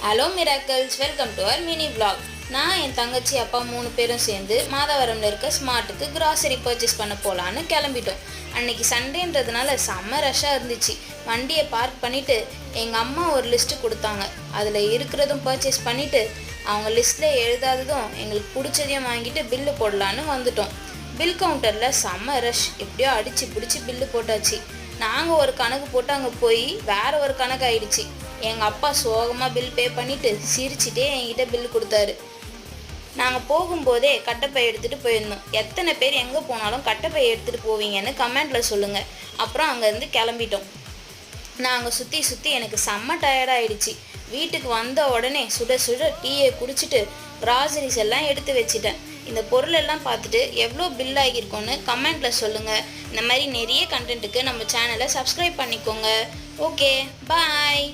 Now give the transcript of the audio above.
Hello miracles, welcome to our mini vlog. நான் என் தங்கச்சி அப்பா 3 பேரும் சேர்ந்து மாதவரமில் இருக்க ஸ்மார்ட்டுக்கு கிராசரி பர்ச்சேஸ் பண்ண போகலான்னு கிளம்பிட்டோம். அன்னைக்கு சண்டேன்றதுனால செம்ம ரஷ்ஷாக இருந்துச்சு. வண்டியை பார்க் பண்ணிவிட்டு எங்கள் அம்மா ஒரு லிஸ்ட்டு கொடுத்தாங்க. அதில் இருக்கிறதும் பர்ச்சேஸ் பண்ணிவிட்டு அவங்க லிஸ்ட்டில் எழுதாததும் எங்களுக்கு பிடிச்சதையும் வாங்கிட்டு பில்லு போடலான்னு வந்துட்டோம். பில் கவுண்டரில் செம்ம ரஷ். எப்படியோ அடித்து பிடிச்சி பில்லு போட்டாச்சு. நாங்கள் ஒரு கணக்கு போட்டு அங்கே போய் வேறு ஒரு கணக்கு ஆயிடுச்சு. எங்கள் அப்பா சோகமாக பில் பே பண்ணிவிட்டு சிரிச்சிட்டே என்கிட்ட பில்லு கொடுத்தாரு. நாங்கள் போகும்போதே கட்டைப்பை எடுத்துகிட்டு போயிருந்தோம். எத்தனை பேர் எங்கே போனாலும் கட்டைப்பை எடுத்துகிட்டு போவீங்கன்னு கமெண்டில் சொல்லுங்கள். அப்புறம் அங்கேருந்து கிளம்பிட்டோம். நாங்கள் சுற்றி எனக்கு செம்ம டயர்டாகிடுச்சு. வீட்டுக்கு வந்த உடனே சுட சுட டீயை குடிச்சிட்டு கிராசரிஸ் எல்லாம் எடுத்து வச்சிட்டேன். இந்த பொருள் எல்லாம் பார்த்துட்டு எவ்வளோ பில் ஆகியிருக்கோன்னு கமெண்ட்டில் சொல்லுங்கள். இந்த மாதிரி நிறைய கண்டென்ட்டுக்கு நம்ம சேனலை சப்ஸ்கிரைப் பண்ணிக்கோங்க. ஓகே, பாய்.